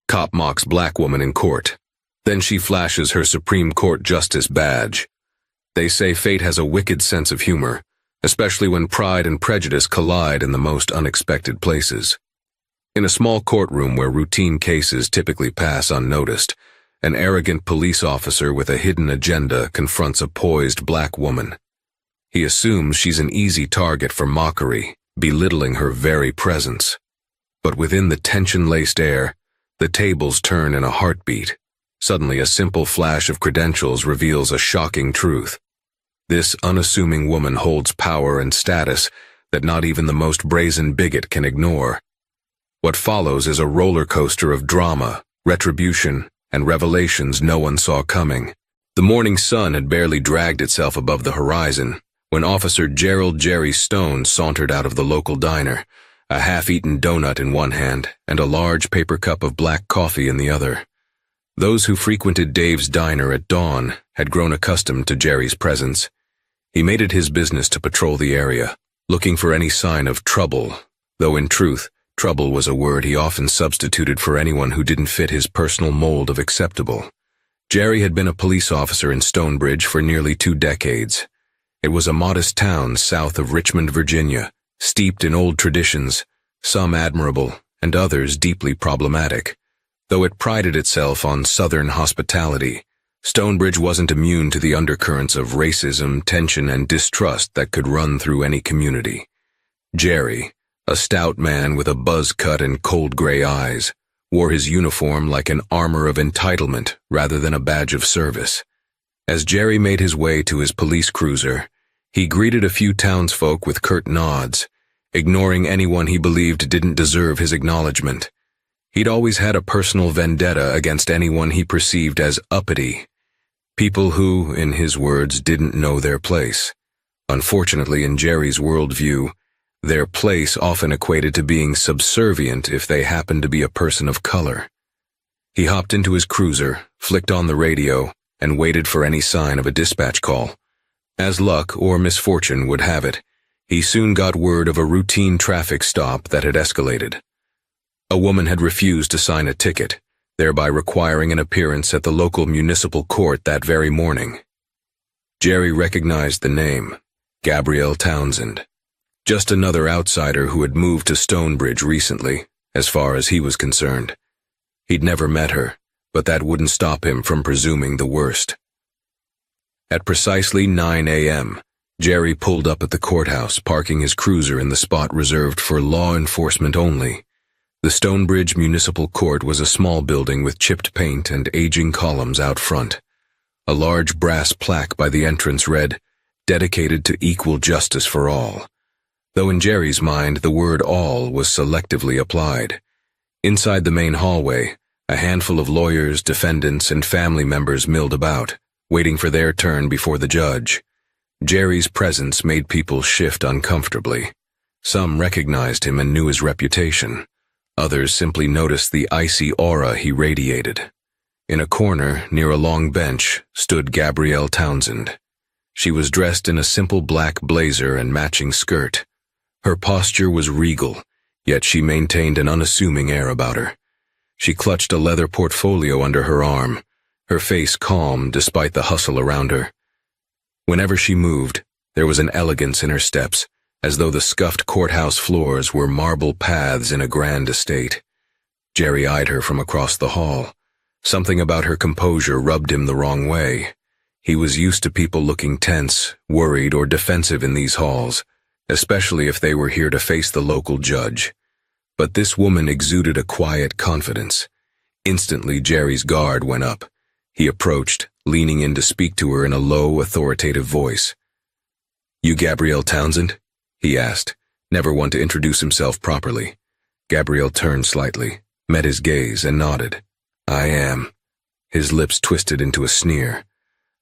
Cop mocks black woman in court. Then she flashes her Supreme Court Justice badge. They say fate has a wicked sense of humor, especially when pride and prejudice collide in the most unexpected places. In a small courtroom where routine cases typically pass unnoticed, an arrogant police officer with a hidden agenda confronts a poised black woman. He assumes she's an easy target for mockery, belittling her very presence. But within the tension-laced air, the tables turn in a heartbeat. Suddenly, a simple flash of credentials reveals a shocking truth. This unassuming woman holds power and status that not even the most brazen bigot can ignore. What follows is a roller coaster of drama, retribution, and revelations no one saw coming. The morning sun had barely dragged itself above the horizon when Officer Gerald Jerry Stone sauntered out of the local diner, a half-eaten donut in one hand and a large paper cup of black coffee in the other. Those who frequented Dave's diner at dawn had grown accustomed to Jerry's presence. He made it his business to patrol the area, looking for any sign of trouble, though in truth, trouble was a word he often substituted for anyone who didn't fit his personal mold of acceptable. Jerry had been a police officer in Stonebridge for nearly 2 decades. It was a modest town south of Richmond, Virginia, steeped in old traditions, some admirable and others deeply problematic. Though it prided itself on Southern hospitality, Stonebridge wasn't immune to the undercurrents of racism, tension, and distrust that could run through any community. Jerry, a stout man with a buzz cut and cold gray eyes, wore his uniform like an armor of entitlement rather than a badge of service. As Jerry made his way to his police cruiser, he greeted a few townsfolk with curt nods, ignoring anyone he believed didn't deserve his acknowledgement. He'd always had a personal vendetta against anyone he perceived as uppity, people who, in his words, didn't know their place. Unfortunately, in Jerry's worldview, their place often equated to being subservient if they happened to be a person of color. He hopped into his cruiser, flicked on the radio, and waited for any sign of a dispatch call. As luck or misfortune would have it, he soon got word of a routine traffic stop that had escalated. A woman had refused to sign a ticket, thereby requiring an appearance at the local municipal court that very morning. Jerry recognized the name, Gabrielle Townsend. Just another outsider who had moved to Stonebridge recently, as far as he was concerned. He'd never met her, but that wouldn't stop him from presuming the worst. At precisely 9 a.m., Jerry pulled up at the courthouse, parking his cruiser in the spot reserved for law enforcement only. The Stonebridge Municipal Court was a small building with chipped paint and aging columns out front. A large brass plaque by the entrance read, "Dedicated to equal justice for all," though in Jerry's mind the word all was selectively applied. Inside the main hallway, a handful of lawyers, defendants, and family members milled about, waiting for their turn before the judge. Jerry's presence made people shift uncomfortably. Some recognized him and knew his reputation. Others simply noticed the icy aura he radiated. In a corner, near a long bench, stood Gabrielle Townsend. She was dressed in a simple black blazer and matching skirt. Her posture was regal, yet she maintained an unassuming air about her. She clutched a leather portfolio under her arm, her face calm despite the hustle around her. Whenever she moved, there was an elegance in her steps, as though the scuffed courthouse floors were marble paths in a grand estate. Jerry eyed her from across the hall. Something about her composure rubbed him the wrong way. He was used to people looking tense, worried, or defensive in these halls, especially if they were here to face the local judge. But this woman exuded a quiet confidence. Instantly, Jerry's guard went up. He approached, leaning in to speak to her in a low, authoritative voice. "You Gabrielle Townsend?" he asked, never one to introduce himself properly. Gabrielle turned slightly, met his gaze, and nodded. "I am." His lips twisted into a sneer.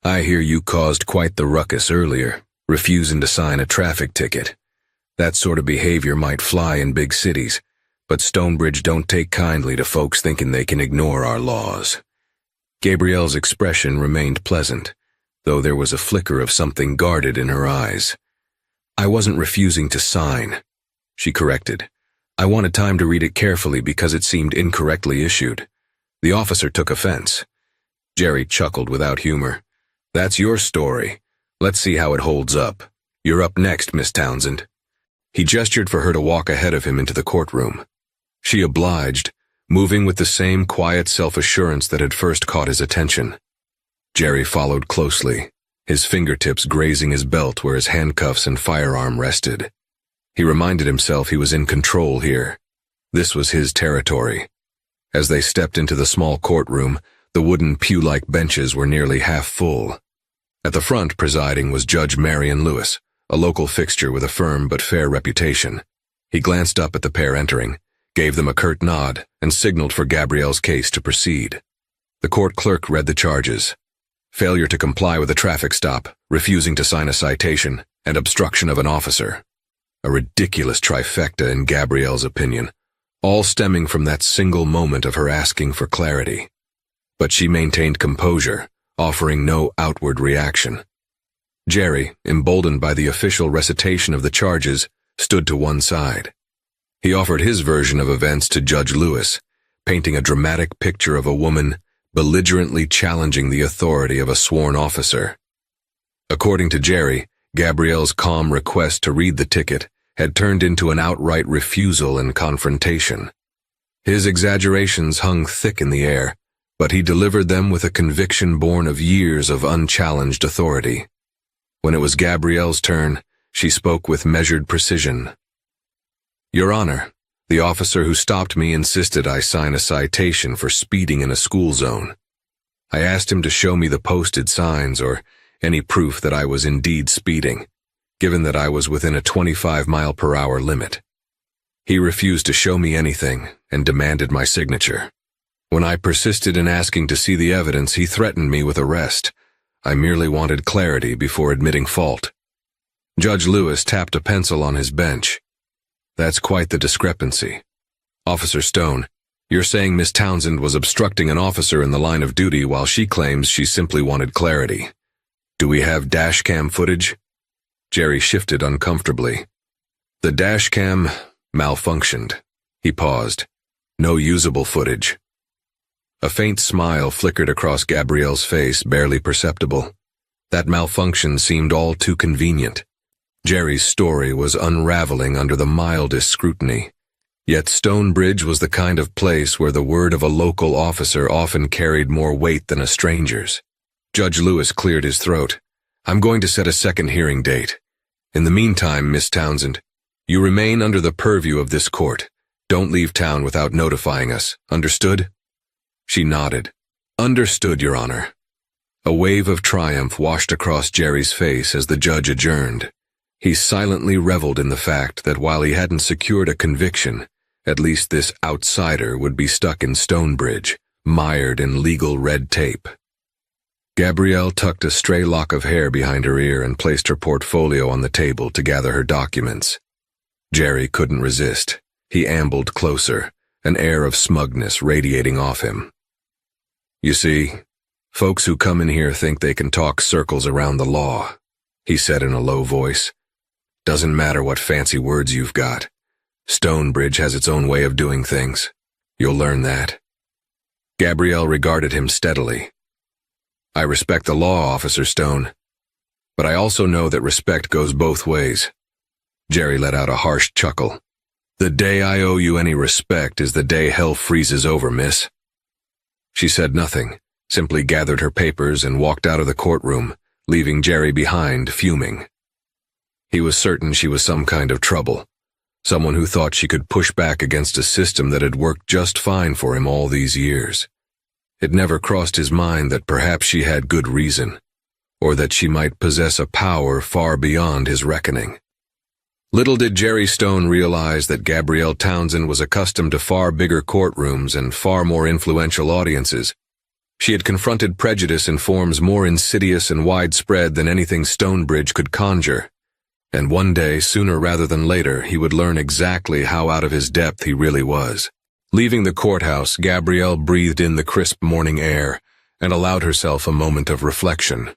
"I hear you caused quite the ruckus earlier, refusing to sign a traffic ticket. That sort of behavior might fly in big cities, but Stonebridge don't take kindly to folks thinking they can ignore our laws." Gabrielle's expression remained pleasant, though there was a flicker of something guarded in her eyes. "I wasn't refusing to sign," she corrected. "I wanted time to read it carefully because it seemed incorrectly issued." The officer took offense. Jerry chuckled without humor. "That's your story. Let's see how it holds up. You're up next, Miss Townsend." He gestured for her to walk ahead of him into the courtroom. She obliged, moving with the same quiet self-assurance that had first caught his attention. Jerry followed closely, his fingertips grazing his belt where his handcuffs and firearm rested. He reminded himself he was in control here. This was his territory. As they stepped into the small courtroom, the wooden pew-like benches were nearly half full. At the front presiding was Judge Marion Lewis, a local fixture with a firm but fair reputation. He glanced up at the pair entering, gave them a curt nod, and signaled for Gabrielle's case to proceed. The court clerk read the charges: failure to comply with a traffic stop, refusing to sign a citation, and obstruction of an officer. A ridiculous trifecta in Gabrielle's opinion, all stemming from that single moment of her asking for clarity. But she maintained composure, offering no outward reaction. Jerry, emboldened by the official recitation of the charges, stood to one side. He offered his version of events to Judge Lewis, painting a dramatic picture of a woman belligerently challenging the authority of a sworn officer. According to Jerry, Gabrielle's calm request to read the ticket had turned into an outright refusal and confrontation. His exaggerations hung thick in the air, but he delivered them with a conviction born of years of unchallenged authority. When it was Gabrielle's turn, she spoke with measured precision. "Your Honor, the officer who stopped me insisted I sign a citation for speeding in a school zone. I asked him to show me the posted signs or any proof that I was indeed speeding, given that I was within a 25-mile-per-hour limit. He refused to show me anything and demanded my signature. When I persisted in asking to see the evidence, he threatened me with arrest. I merely wanted clarity before admitting fault." Judge Lewis tapped a pencil on his bench. "That's quite the discrepancy. Officer Stone, you're saying Miss Townsend was obstructing an officer in the line of duty while she claims she simply wanted clarity. Do we have dashcam footage?" Jerry shifted uncomfortably. "The dashcam malfunctioned." He paused. "No usable footage." A faint smile flickered across Gabrielle's face, barely perceptible. That malfunction seemed all too convenient. Jerry's story was unraveling under the mildest scrutiny. Yet Stonebridge was the kind of place where the word of a local officer often carried more weight than a stranger's. Judge Lewis cleared his throat. "I'm going to set a second hearing date. In the meantime, Miss Townsend, you remain under the purview of this court. Don't leave town without notifying us. Understood?" She nodded. "Understood, Your Honor." A wave of triumph washed across Jerry's face as the judge adjourned. He silently reveled in the fact that while he hadn't secured a conviction, at least this outsider would be stuck in Stonebridge, mired in legal red tape. Gabrielle tucked a stray lock of hair behind her ear and placed her portfolio on the table to gather her documents. Jerry couldn't resist. He ambled closer, an air of smugness radiating off him. "You see, folks who come in here think they can talk circles around the law," he said in a low voice. "Doesn't matter what fancy words you've got. Stonebridge has its own way of doing things. You'll learn that." Gabrielle regarded him steadily. "I respect the law, Officer Stone, but I also know that respect goes both ways." Jerry let out a harsh chuckle. "The day I owe you any respect is the day hell freezes over, miss." She said nothing, simply gathered her papers and walked out of the courtroom, leaving Jerry behind, fuming. He was certain she was some kind of trouble, someone who thought she could push back against a system that had worked just fine for him all these years. It never crossed his mind that perhaps she had good reason, or that she might possess a power far beyond his reckoning. Little did Jerry Stone realize that Gabrielle Townsend was accustomed to far bigger courtrooms and far more influential audiences. She had confronted prejudice in forms more insidious and widespread than anything Stonebridge could conjure. And one day, sooner rather than later, he would learn exactly how out of his depth he really was. Leaving the courthouse, Gabrielle breathed in the crisp morning air and allowed herself a moment of reflection.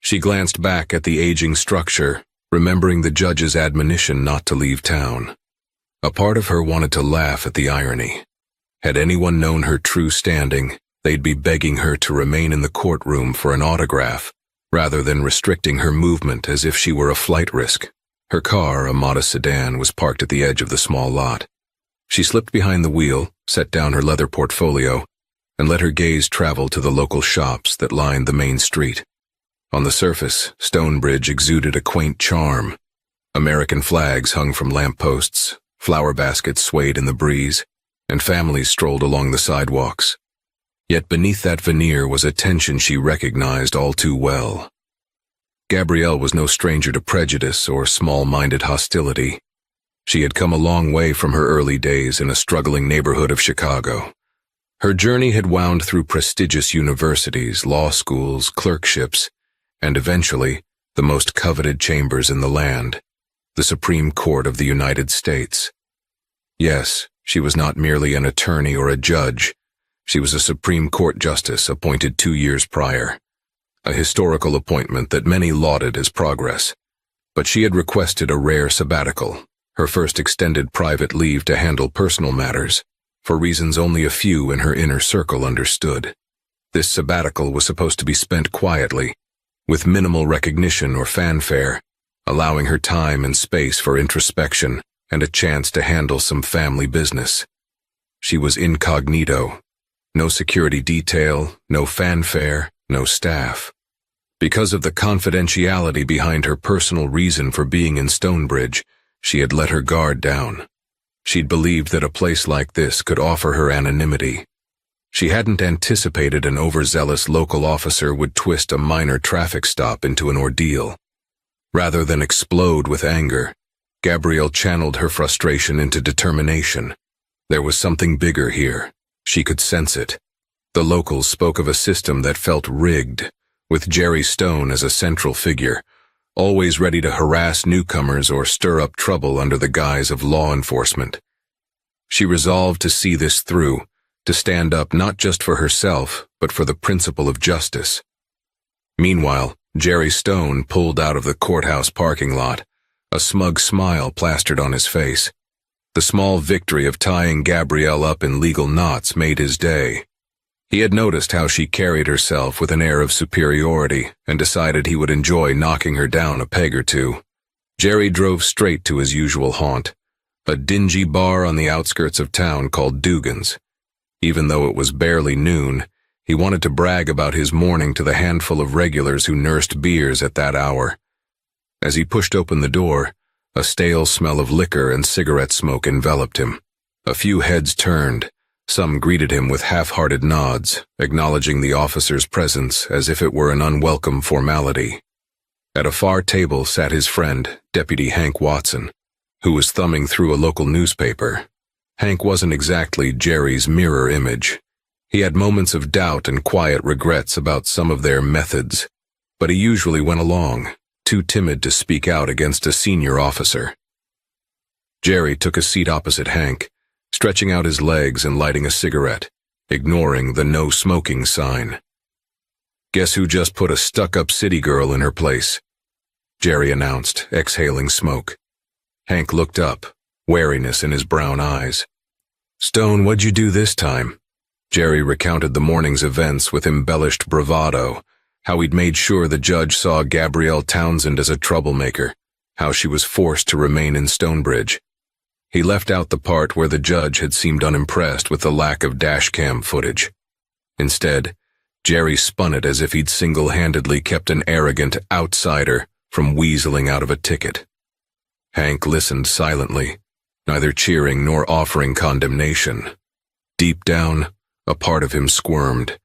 She glanced back at the aging structure, remembering the judge's admonition not to leave town. A part of her wanted to laugh at the irony. Had anyone known her true standing, they'd be begging her to remain in the courtroom for an autograph, rather than restricting her movement as if she were a flight risk. Her car, a modest sedan, was parked at the edge of the small lot. She slipped behind the wheel, set down her leather portfolio, and let her gaze travel to the local shops that lined the main street. On the surface, Stonebridge exuded a quaint charm. American flags hung from lampposts, flower baskets swayed in the breeze, and families strolled along the sidewalks. Yet beneath that veneer was a tension she recognized all too well. Gabrielle was no stranger to prejudice or small-minded hostility. She had come a long way from her early days in a struggling neighborhood of Chicago. Her journey had wound through prestigious universities, law schools, clerkships, and eventually, the most coveted chambers in the land, the Supreme Court of the United States. Yes, she was not merely an attorney or a judge. She was a Supreme Court justice appointed 2 years prior, a historical appointment that many lauded as progress. But she had requested a rare sabbatical, her first extended private leave to handle personal matters, for reasons only a few in her inner circle understood. This sabbatical was supposed to be spent quietly, with minimal recognition or fanfare, allowing her time and space for introspection and a chance to handle some family business. She was incognito. No security detail, no fanfare, no staff. Because of the confidentiality behind her personal reason for being in Stonebridge, she had let her guard down. She'd believed that a place like this could offer her anonymity. She hadn't anticipated an overzealous local officer would twist a minor traffic stop into an ordeal. Rather than explode with anger, Gabrielle channeled her frustration into determination. There was something bigger here. She could sense it. The locals spoke of a system that felt rigged, with Jerry Stone as a central figure, always ready to harass newcomers or stir up trouble under the guise of law enforcement. She resolved to see this through, to stand up not just for herself, but for the principle of justice. Meanwhile, Jerry Stone pulled out of the courthouse parking lot, a smug smile plastered on his face. The small victory of tying Gabrielle up in legal knots made his day. He had noticed how she carried herself with an air of superiority and decided he would enjoy knocking her down a peg or two. Jerry drove straight to his usual haunt, a dingy bar on the outskirts of town called Dugan's. Even though it was barely noon, he wanted to brag about his morning to the handful of regulars who nursed beers at that hour. As he pushed open the door, a stale smell of liquor and cigarette smoke enveloped him. A few heads turned. Some greeted him with half-hearted nods, acknowledging the officer's presence as if it were an unwelcome formality. At a far table sat his friend, Deputy Hank Watson, who was thumbing through a local newspaper. Hank wasn't exactly Jerry's mirror image. He had moments of doubt and quiet regrets about some of their methods, but he usually went along, too timid to speak out against a senior officer. Jerry took a seat opposite Hank, stretching out his legs and lighting a cigarette, ignoring the no smoking sign. "Guess who just put a stuck-up city girl in her place?" Jerry announced, exhaling smoke. Hank looked up, wariness in his brown eyes. "Stone, what'd you do this time?" Jerry recounted the morning's events with embellished bravado, how he'd made sure the judge saw Gabrielle Townsend as a troublemaker, how she was forced to remain in Stonebridge. He left out the part where the judge had seemed unimpressed with the lack of dashcam footage. Instead, Jerry spun it as if he'd single-handedly kept an arrogant outsider from weaseling out of a ticket. Hank listened silently, neither cheering nor offering condemnation. Deep down, a part of him squirmed.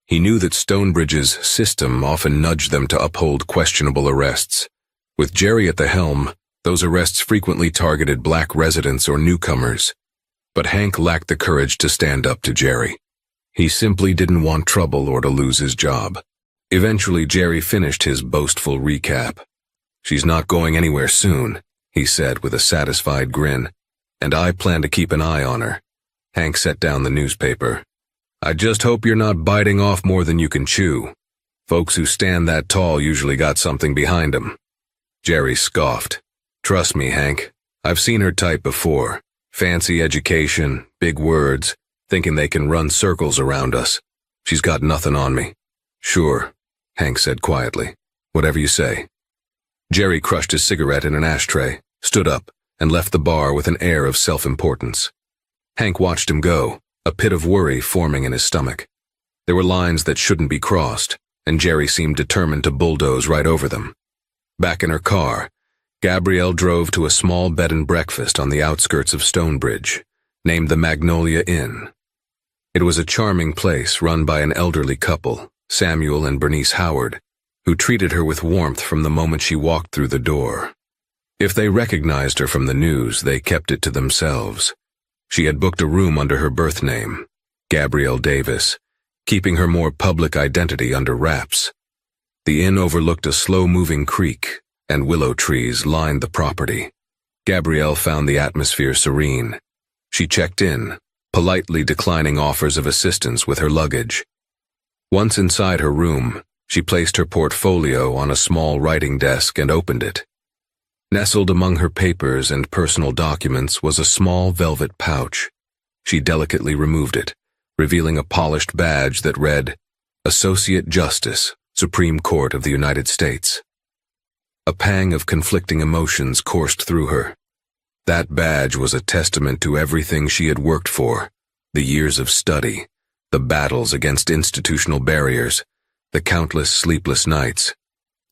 He knew that Stonebridge's system often nudged them to uphold questionable arrests. With Jerry at the helm, those arrests frequently targeted black residents or newcomers. But Hank lacked the courage to stand up to Jerry. He simply didn't want trouble or to lose his job. Eventually, Jerry finished his boastful recap. "She's not going anywhere soon," he said with a satisfied grin, "and I plan to keep an eye on her." Hank set down the newspaper. "I just hope you're not biting off more than you can chew. Folks who stand that tall usually got something behind them." Jerry scoffed. "Trust me, Hank. I've seen her type before. Fancy education, big words, thinking they can run circles around us. She's got nothing on me. Sure, Hank said quietly. Whatever you say. Jerry crushed his cigarette in an ashtray, stood up, and left the bar with an air of self-importance. Hank watched him go, a pit of worry forming in his stomach. There were lines that shouldn't be crossed, and Jerry seemed determined to bulldoze right over them. Back in her car, Gabrielle drove to a small bed and breakfast on the outskirts of Stonebridge, named the Magnolia Inn. It was a charming place run by an elderly couple, Samuel and Bernice Howard, who treated her with warmth from the moment she walked through the door. If they recognized her from the news, they kept it to themselves. She had booked a room under her birth name, Gabrielle Davis, keeping her more public identity under wraps. The inn overlooked a slow-moving creek, and willow trees lined the property. Gabrielle found the atmosphere serene. She checked in, politely declining offers of assistance with her luggage. Once inside her room, she placed her portfolio on a small writing desk and opened it. Nestled among her papers and personal documents was a small velvet pouch. She delicately removed it, revealing a polished badge that read, Associate Justice, Supreme Court of the United States. A pang of conflicting emotions coursed through her. That badge was a testament to everything she had worked for, the years of study, the battles against institutional barriers, the countless sleepless nights.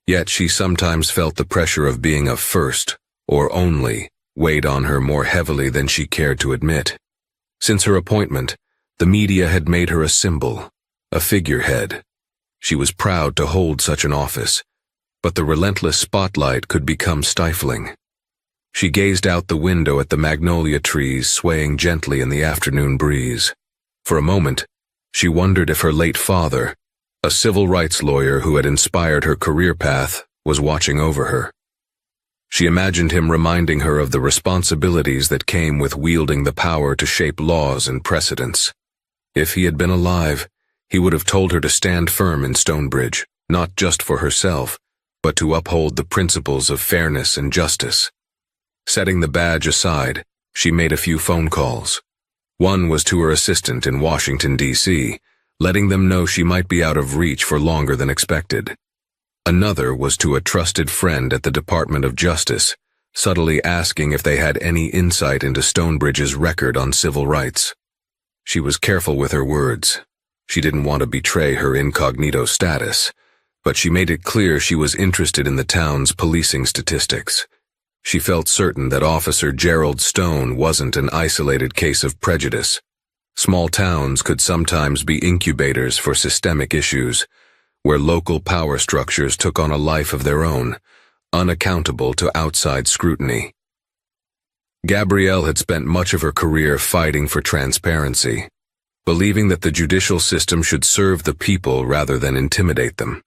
Yet she sometimes felt the pressure of being a first, or only, weighed on her more heavily than she cared to admit. Since her appointment, the media had made her a symbol, a figurehead. She was proud to hold such an office, but the relentless spotlight could become stifling. She gazed out the window at the magnolia trees swaying gently in the afternoon breeze. For a moment, she wondered if her late father, a civil rights lawyer who had inspired her career path, was watching over her. She imagined him reminding her of the responsibilities that came with wielding the power to shape laws and precedents. If he had been alive, he would have told her to stand firm in Stonebridge, not just for herself, but to uphold the principles of fairness and justice. Setting the badge aside, she made a few phone calls. One was to her assistant in Washington, D.C., letting them know she might be out of reach for longer than expected. Another was to a trusted friend at the Department of Justice, subtly asking if they had any insight into Stonebridge's record on civil rights. She was careful with her words. She didn't want to betray her incognito status, but she made it clear she was interested in the town's policing statistics. She felt certain that Officer Gerald Stone wasn't an isolated case of prejudice. Small towns could sometimes be incubators for systemic issues, where local power structures took on a life of their own, unaccountable to outside scrutiny. Gabrielle had spent much of her career fighting for transparency, believing that the judicial system should serve the people rather than intimidate them.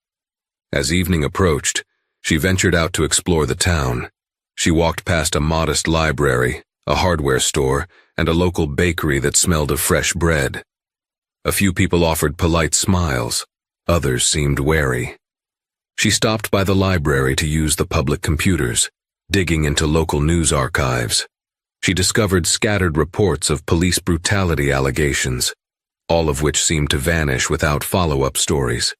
As evening approached, she ventured out to explore the town. She walked past a modest library, a hardware store, and a local bakery that smelled of fresh bread. A few people offered polite smiles, others seemed wary. She stopped by the library to use the public computers, digging into local news archives. She discovered scattered reports of police brutality allegations, all of which seemed to vanish without follow-up stories.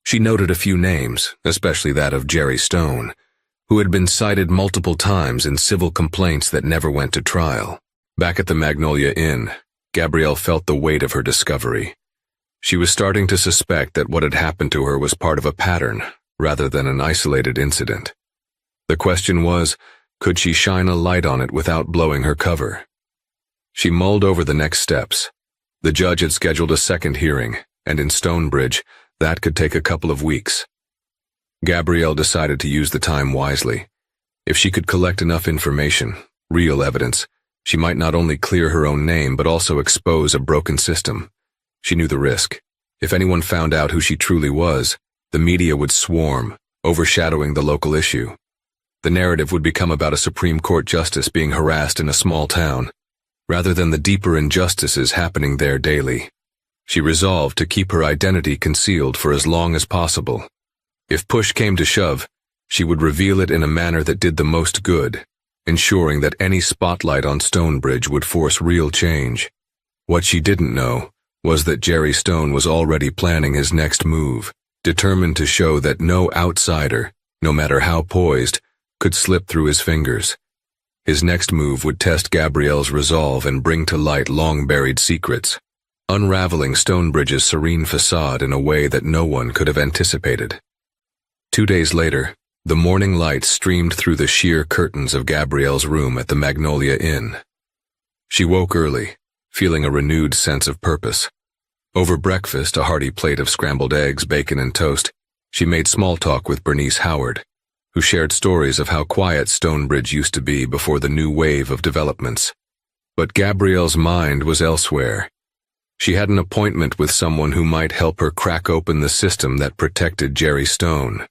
She noted a few names, especially that of Jerry Stone, who had been cited multiple times in civil complaints that never went to trial. Back at the Magnolia Inn, Gabrielle felt the weight of her discovery. She was starting to suspect that what had happened to her was part of a pattern, rather than an isolated incident. The question was, could she shine a light on it without blowing her cover? She mulled over the next steps. The judge had scheduled a second hearing, and in Stonebridge, that could take a couple of weeks. Gabrielle decided to use the time wisely. If she could collect enough information, real evidence, she might not only clear her own name but also expose a broken system. She knew the risk. If anyone found out who she truly was, the media would swarm, overshadowing the local issue. The narrative would become about a Supreme Court justice being harassed in a small town, rather than the deeper injustices happening there daily. She resolved to keep her identity concealed for as long as possible. If push came to shove, she would reveal it in a manner that did the most good, ensuring that any spotlight on Stonebridge would force real change. What she didn't know was that Jerry Stone was already planning his next move, determined to show that no outsider, no matter how poised, could slip through his fingers. His next move would test Gabrielle's resolve and bring to light long-buried secrets, unraveling Stonebridge's serene facade in a way that no one could have anticipated. 2 days later, the morning light streamed through the sheer curtains of Gabrielle's room at the Magnolia Inn. She woke early, feeling a renewed sense of purpose. Over breakfast, a hearty plate of scrambled eggs, bacon, and toast, she made small talk with Bernice Howard, who shared stories of how quiet Stonebridge used to be before the new wave of developments. But Gabrielle's mind was elsewhere. She had an appointment with someone who might help her crack open the system that protected Jerry Stone.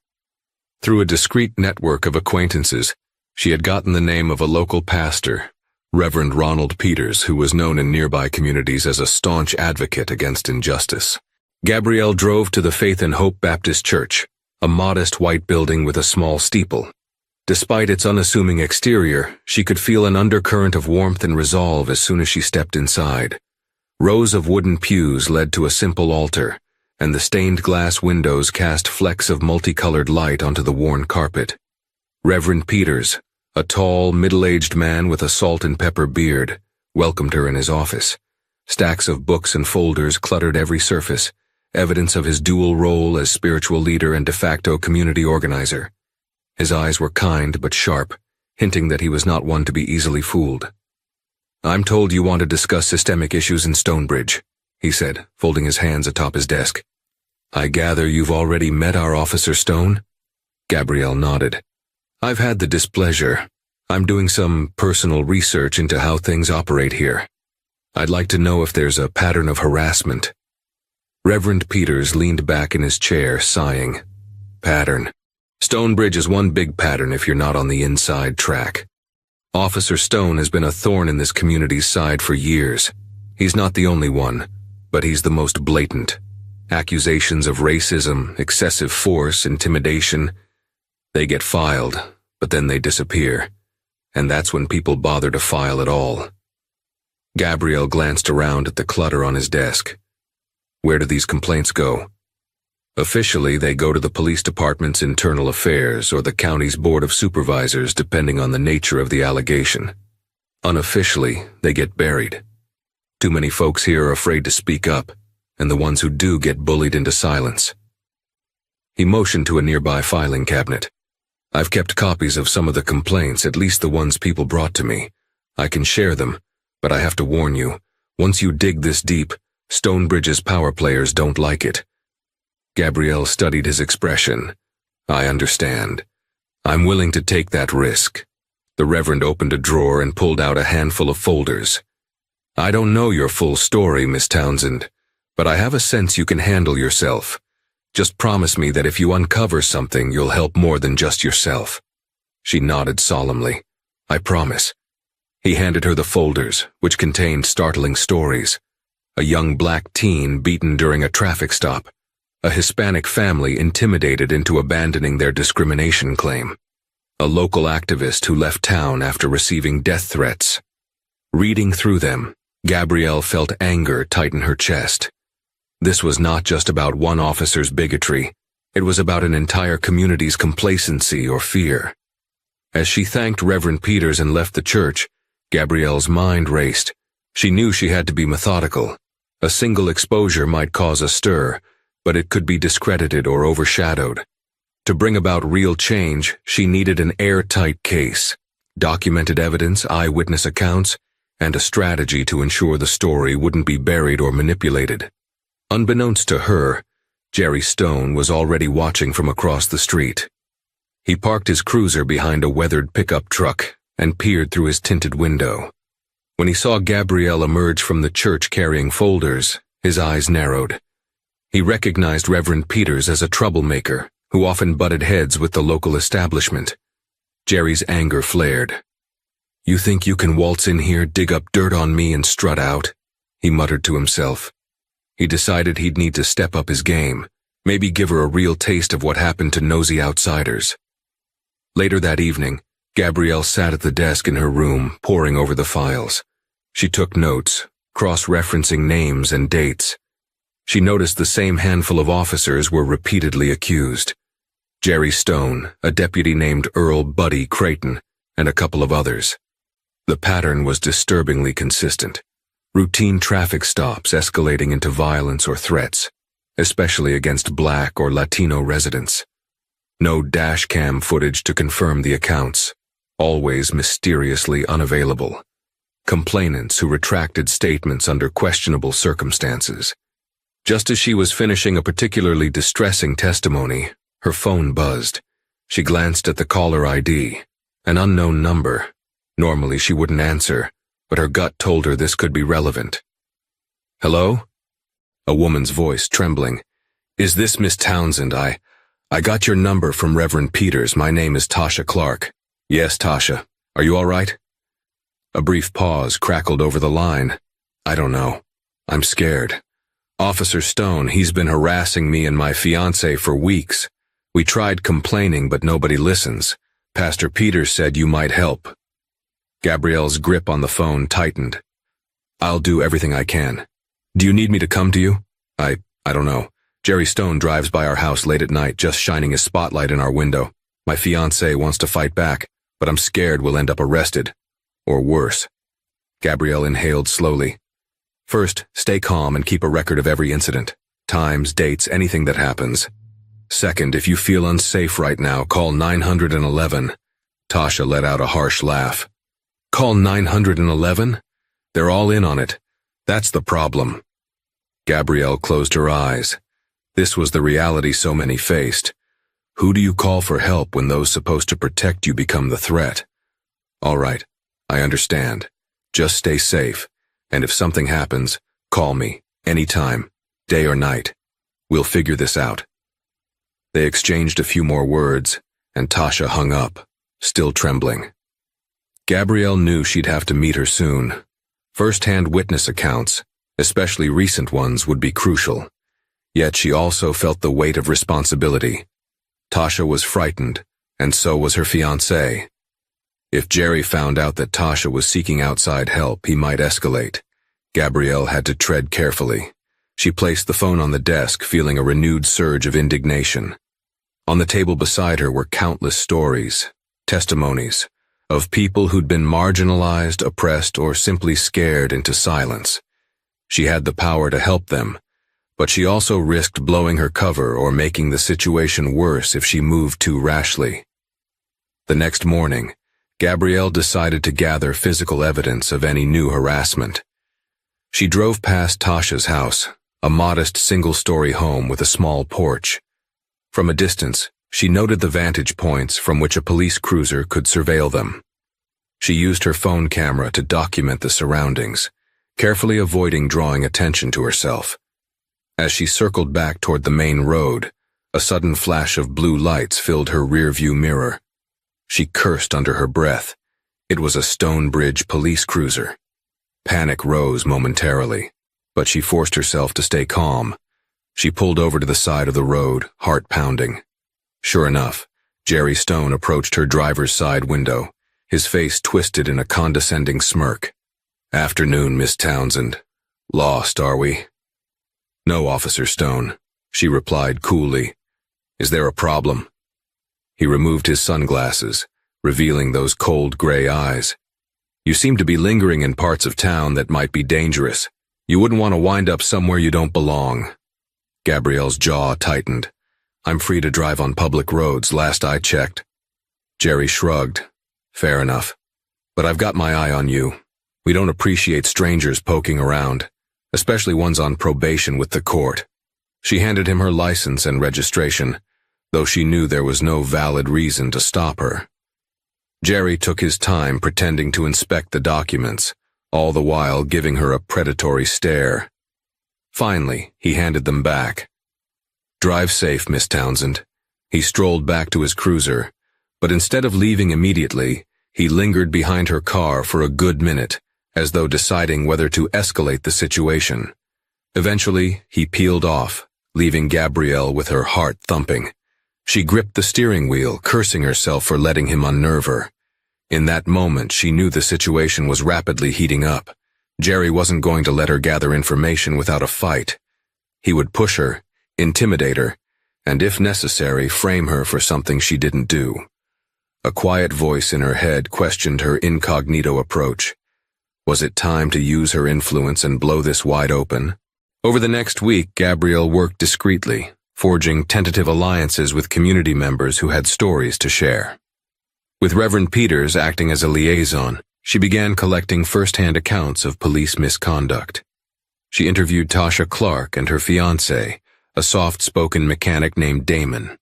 Through a discreet network of acquaintances, she had gotten the name of a local pastor, Reverend Ronald Peters, who was known in nearby communities as a staunch advocate against injustice. Gabrielle drove to the Faith and Hope Baptist Church, a modest white building with a small steeple. Despite its unassuming exterior, she could feel an undercurrent of warmth and resolve as soon as she stepped inside. Rows of wooden pews led to a simple altar, and the stained glass windows cast flecks of multicolored light onto the worn carpet. Reverend Peters, a tall, middle-aged man with a salt and pepper beard, welcomed her in his office. Stacks of books and folders cluttered every surface, evidence of his dual role as spiritual leader and de facto community organizer. His eyes were kind but sharp, hinting that he was not one to be easily fooled. "I'm told you want to discuss systemic issues in Stonebridge," he said, folding his hands atop his desk. "I gather you've already met our Officer Stone?" Gabrielle nodded. "I've had the displeasure. I'm doing some personal research into how things operate here. I'd like to know if there's a pattern of harassment." Reverend Peters leaned back in his chair, sighing. "Pattern. Stonebridge is one big pattern if you're not on the inside track. Officer Stone has been a thorn in this community's side for years. He's not the only one, but he's the most blatant. Accusations of racism, excessive force, intimidation. They get filed, but then they disappear. And that's when people bother to file at all." Gabrielle glanced around at the clutter on his desk. "Where do these complaints go?" "Officially, they go to the police department's internal affairs or the county's board of supervisors, depending on the nature of the allegation. Unofficially, they get buried. Too many folks here are afraid to speak up, and the ones who do get bullied into silence." He motioned to a nearby filing cabinet. "I've kept copies of some of the complaints, at least the ones people brought to me. I can share them, but I have to warn you, once you dig this deep, Stonebridge's power players don't like it." Gabrielle studied his expression. "I understand. I'm willing to take that risk." The Reverend opened a drawer and pulled out a handful of folders. "I don't know your full story, Miss Townsend, but I have a sense you can handle yourself. Just promise me that if you uncover something, you'll help more than just yourself." She nodded solemnly. "I promise." He handed her the folders, which contained startling stories. A young black teen beaten during a traffic stop. A Hispanic family intimidated into abandoning their discrimination claim. A local activist who left town after receiving death threats. Reading through them, Gabrielle felt anger tighten her chest. This was not just about one officer's bigotry. It was about an entire community's complacency or fear. As she thanked Reverend Peters and left the church, Gabrielle's mind raced. She knew she had to be methodical. A single exposure might cause a stir, but it could be discredited or overshadowed. To bring about real change, she needed an airtight case, documented evidence, eyewitness accounts, and a strategy to ensure the story wouldn't be buried or manipulated. Unbeknownst to her, Jerry Stone was already watching from across the street. He parked his cruiser behind a weathered pickup truck and peered through his tinted window. When he saw Gabrielle emerge from the church carrying folders, his eyes narrowed. He recognized Reverend Peters as a troublemaker who often butted heads with the local establishment. Jerry's anger flared. "You think you can waltz in here, dig up dirt on me, and strut out?" he muttered to himself. He decided he'd need to step up his game, maybe give her a real taste of what happened to nosy outsiders. Later that evening, Gabrielle sat at the desk in her room, poring over the files. She took notes, cross-referencing names and dates. She noticed the same handful of officers were repeatedly accused. Jerry Stone, a deputy named Earl Buddy Creighton, and a couple of others. The pattern was disturbingly consistent. Routine traffic stops escalating into violence or threats, especially against Black or Latino residents. No dash cam footage to confirm the accounts, always mysteriously unavailable. Complainants who retracted statements under questionable circumstances. Just as she was finishing a particularly distressing testimony, her phone buzzed. She glanced at the caller ID, an unknown number. Normally she wouldn't answer, but her gut told her this could be relevant. "Hello?" A woman's voice trembling. "Is this Miss Townsend? I got your number from Reverend Peters. My name is Tasha Clark." "Yes, Tasha. Are you all right?" A brief pause crackled over the line. "I don't know. I'm scared. Officer Stone, he's been harassing me and my fiancée for weeks. We tried complaining, but nobody listens. Pastor Peters said you might help." Gabrielle's grip on the phone tightened. "I'll do everything I can. Do you need me to come to you?" I don't know. Jerry Stone drives by our house late at night, just shining his spotlight in our window. My fiancée wants to fight back, but I'm scared we'll end up arrested. Or worse." Gabrielle inhaled slowly. "First, stay calm and keep a record of every incident. Times, dates, anything that happens. Second, if you feel unsafe right now, call 911. Tasha let out a harsh laugh. "Call 911? They're all in on it. That's the problem." Gabrielle closed her eyes. This was the reality so many faced. Who do you call for help when those supposed to protect you become the threat? "All right, I understand. Just stay safe, and if something happens, call me, anytime, day or night. We'll figure this out." They exchanged a few more words, and Tasha hung up, still trembling. Gabrielle knew she'd have to meet her soon. First-hand witness accounts, especially recent ones, would be crucial. Yet she also felt the weight of responsibility. Tasha was frightened, and so was her fiancé. If Jerry found out that Tasha was seeking outside help, he might escalate. Gabrielle had to tread carefully. She placed the phone on the desk, feeling a renewed surge of indignation. On the table beside her were countless stories, testimonies, of people who'd been marginalized, oppressed, or simply scared into silence. She had the power to help them, but she also risked blowing her cover or making the situation worse if she moved too rashly. The next morning, Gabrielle decided to gather physical evidence of any new harassment. She drove past Tasha's house, a modest single-story home with a small porch. From a distance, she noted the vantage points from which a police cruiser could surveil them. She used her phone camera to document the surroundings, carefully avoiding drawing attention to herself. As she circled back toward the main road, a sudden flash of blue lights filled her rearview mirror. She cursed under her breath. It was a Stonebridge police cruiser. Panic rose momentarily, but she forced herself to stay calm. She pulled over to the side of the road, heart pounding. Sure enough, Jerry Stone approached her driver's side window, his face twisted in a condescending smirk. "Afternoon, Miss Townsend. Lost, are we?" "No, Officer Stone," she replied coolly. "Is there a problem?" He removed his sunglasses, revealing those cold gray eyes. "You seem to be lingering in parts of town that might be dangerous. You wouldn't want to wind up somewhere you don't belong." Gabrielle's jaw tightened. "I'm free to drive on public roads, last I checked." Jerry shrugged. "Fair enough. But I've got my eye on you. We don't appreciate strangers poking around, especially ones on probation with the court." She handed him her license and registration, though she knew there was no valid reason to stop her. Jerry took his time pretending to inspect the documents, all the while giving her a predatory stare. Finally, he handed them back. "Drive safe, Miss Townsend." He strolled back to his cruiser, but instead of leaving immediately, he lingered behind her car for a good minute, as though deciding whether to escalate the situation. Eventually, he peeled off, leaving Gabrielle with her heart thumping. She gripped the steering wheel, cursing herself for letting him unnerve her. In that moment, she knew the situation was rapidly heating up. Jerry wasn't going to let her gather information without a fight. He would push her, intimidate her, and if necessary, frame her for something she didn't do. A quiet voice in her head questioned her incognito approach. Was it time to use her influence and blow this wide open? Over the next week, Gabrielle worked discreetly, forging tentative alliances with community members who had stories to share. With Reverend Peters acting as a liaison, she began collecting first-hand accounts of police misconduct. She interviewed Tasha Clark and her fiancé, a soft-spoken mechanic named Damon.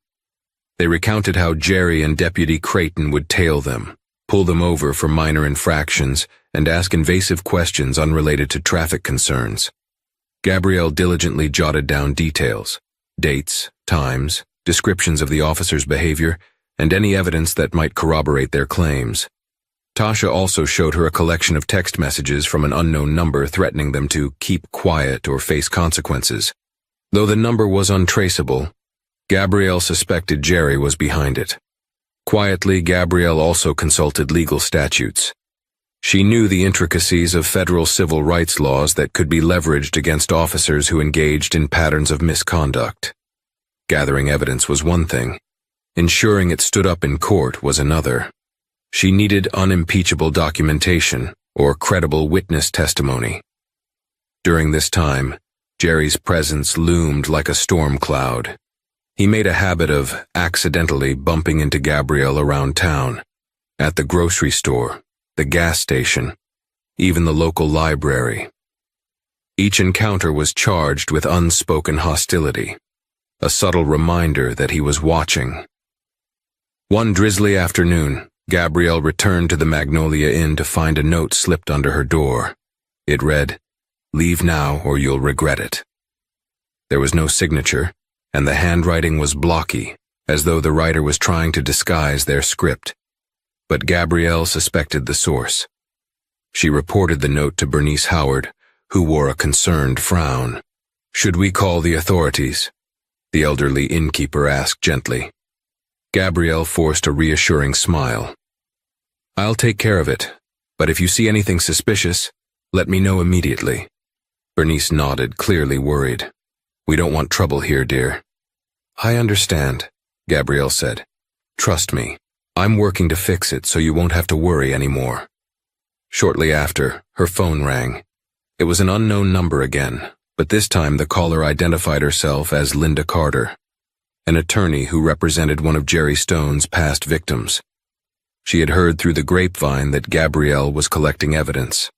They recounted how Jerry and Deputy Creighton would tail them, pull them over for minor infractions, and ask invasive questions unrelated to traffic concerns. Gabrielle diligently jotted down details, dates, times, descriptions of the officers' behavior, and any evidence that might corroborate their claims. Tasha also showed her a collection of text messages from an unknown number threatening them to keep quiet or face consequences. Though the number was untraceable, Gabrielle suspected Jerry was behind it. Quietly, Gabrielle also consulted legal statutes. She knew the intricacies of federal civil rights laws that could be leveraged against officers who engaged in patterns of misconduct. Gathering evidence was one thing. Ensuring it stood up in court was another. She needed unimpeachable documentation or credible witness testimony. During this time, Jerry's presence loomed like a storm cloud. He made a habit of accidentally bumping into Gabrielle around town, at the grocery store, the gas station, even the local library. Each encounter was charged with unspoken hostility, a subtle reminder that he was watching. One drizzly afternoon, Gabrielle returned to the Magnolia Inn to find a note slipped under her door. It read, "Leave now or you'll regret it." There was no signature, and the handwriting was blocky, as though the writer was trying to disguise their script. But Gabrielle suspected the source. She reported the note to Bernice Howard, who wore a concerned frown. "Should we call the authorities?" the elderly innkeeper asked gently. Gabrielle forced a reassuring smile. "I'll take care of it, but if you see anything suspicious, let me know immediately." Bernice nodded, clearly worried. "We don't want trouble here, dear." "I understand," Gabrielle said. "Trust me. I'm working to fix it so you won't have to worry anymore." Shortly after, her phone rang. It was an unknown number again, but this time the caller identified herself as Linda Carter, an attorney who represented one of Jerry Stone's past victims. She had heard through the grapevine that Gabrielle was collecting evidence.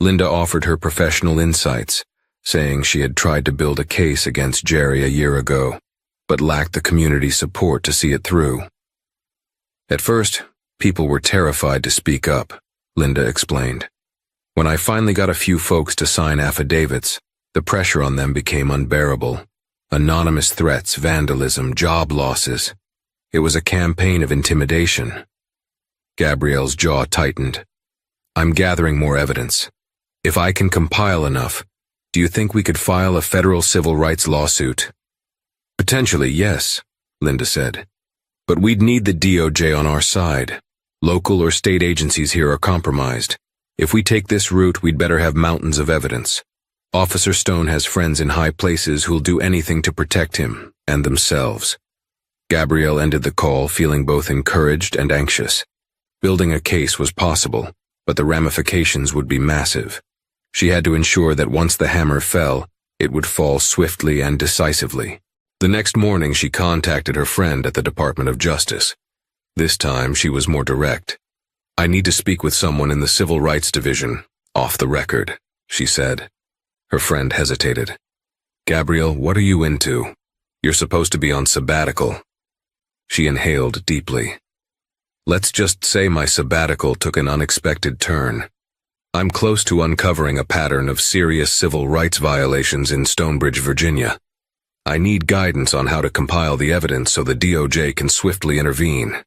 Linda offered her professional insights, saying she had tried to build a case against Jerry a year ago, but lacked the community support to see it through. At first, people were terrified to speak up, Linda explained. When I finally got a few folks to sign affidavits, the pressure on them became unbearable. Anonymous threats, vandalism, job losses. It was a campaign of intimidation. Gabrielle's jaw tightened. "I'm gathering more evidence. If I can compile enough, do you think we could file a federal civil rights lawsuit?" "Potentially, yes," Linda said. "But we'd need the DOJ on our side. Local or state agencies here are compromised. If we take this route, we'd better have mountains of evidence. Officer Stone has friends in high places who'll do anything to protect him and themselves." Gabrielle ended the call feeling both encouraged and anxious. Building a case was possible, but the ramifications would be massive. She had to ensure that once the hammer fell, it would fall swiftly and decisively. The next morning she contacted her friend at the Department of Justice. This time she was more direct. "I need to speak with someone in the Civil Rights Division, off the record," she said. Her friend hesitated. "Gabrielle, what are you into? You're supposed to be on sabbatical." She inhaled deeply. "Let's just say my sabbatical took an unexpected turn. I'm close to uncovering a pattern of serious civil rights violations in Stonebridge, Virginia. I need guidance on how to compile the evidence so the DOJ can swiftly intervene."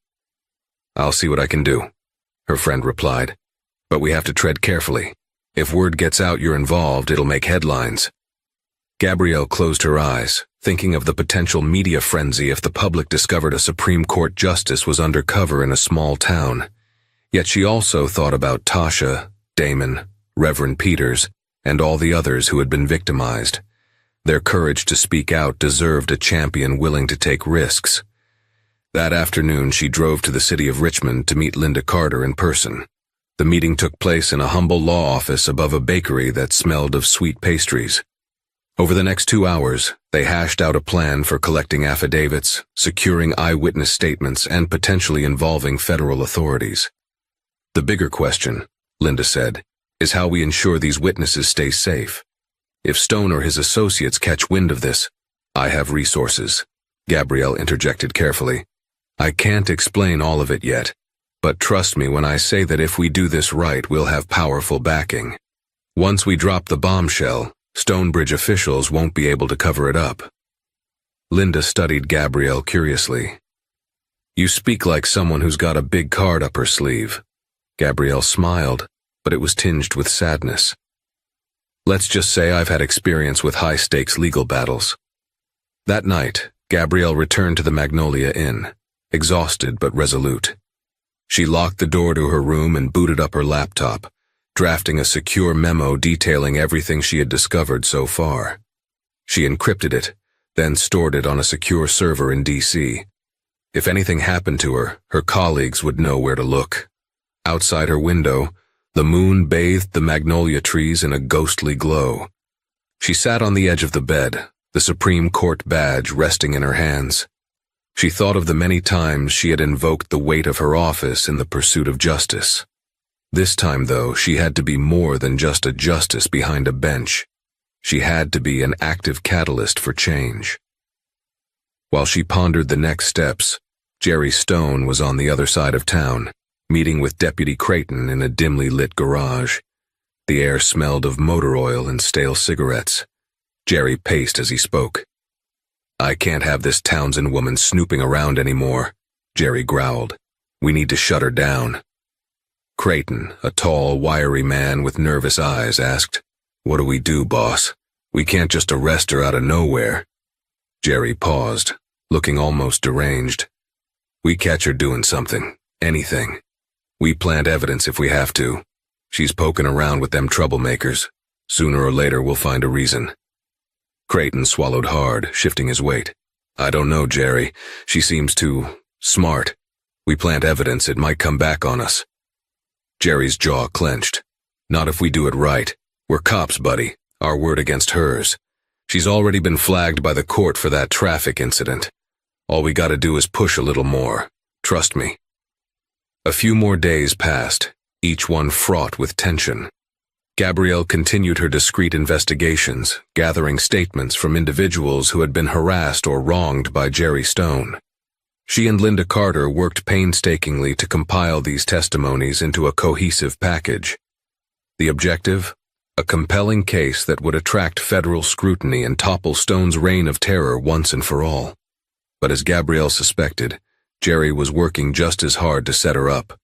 "I'll see what I can do," her friend replied. "But we have to tread carefully. If word gets out you're involved, it'll make headlines." Gabrielle closed her eyes, thinking of the potential media frenzy if the public discovered a Supreme Court justice was undercover in a small town. Yet she also thought about Tasha, Damon, Reverend Peters, and all the others who had been victimized. Their courage to speak out deserved a champion willing to take risks. That afternoon, she drove to the city of Richmond to meet Linda Carter in person. The meeting took place in a humble law office above a bakery that smelled of sweet pastries. Over the next 2 hours, they hashed out a plan for collecting affidavits, securing eyewitness statements, and potentially involving federal authorities. The bigger question, Linda said, is how we ensure these witnesses stay safe. If Stone or his associates catch wind of this, I have resources. Gabrielle interjected carefully. I can't explain all of it yet, but trust me when I say that if we do this right, we'll have powerful backing. Once we drop the bombshell, Stonebridge officials won't be able to cover it up. Linda studied Gabrielle curiously. You speak like someone who's got a big card up her sleeve. Gabrielle smiled, but it was tinged with sadness. Let's just say I've had experience with high-stakes legal battles. That night, Gabrielle returned to the Magnolia Inn, exhausted but resolute. She locked the door to her room and booted up her laptop, drafting a secure memo detailing everything she had discovered so far. She encrypted it, then stored it on a secure server in D.C. If anything happened to her, her colleagues would know where to look. Outside her window, the moon bathed the magnolia trees in a ghostly glow. She sat on the edge of the bed, the Supreme Court badge resting in her hands. She thought of the many times she had invoked the weight of her office in the pursuit of justice. This time, though, she had to be more than just a justice behind a bench. She had to be an active catalyst for change. While she pondered the next steps, Jerry Stone was on the other side of town, meeting with Deputy Creighton in a dimly lit garage. The air smelled of motor oil and stale cigarettes. Jerry paced as he spoke. I can't have this Townsend woman snooping around anymore, Jerry growled. We need to shut her down. Creighton, a tall, wiry man with nervous eyes, asked, What do we do, boss? We can't just arrest her out of nowhere. Jerry paused, looking almost deranged. We catch her doing something, anything. We plant evidence if we have to. She's poking around with them troublemakers. Sooner or later we'll find a reason. Creighton swallowed hard, shifting his weight. I don't know, Jerry. She seems too smart. We plant evidence, it might come back on us. Jerry's jaw clenched. Not if we do it right. We're cops, buddy. Our word against hers. She's already been flagged by the court for that traffic incident. All we gotta do is push a little more. Trust me. A few more days passed, each one fraught with tension. Gabrielle continued her discreet investigations, gathering statements from individuals who had been harassed or wronged by Jerry Stone. She and Linda Carter worked painstakingly to compile these testimonies into a cohesive package. The objective? A compelling case that would attract federal scrutiny and topple Stone's reign of terror once and for all. But as Gabrielle suspected, Jerry was working just as hard to set her up.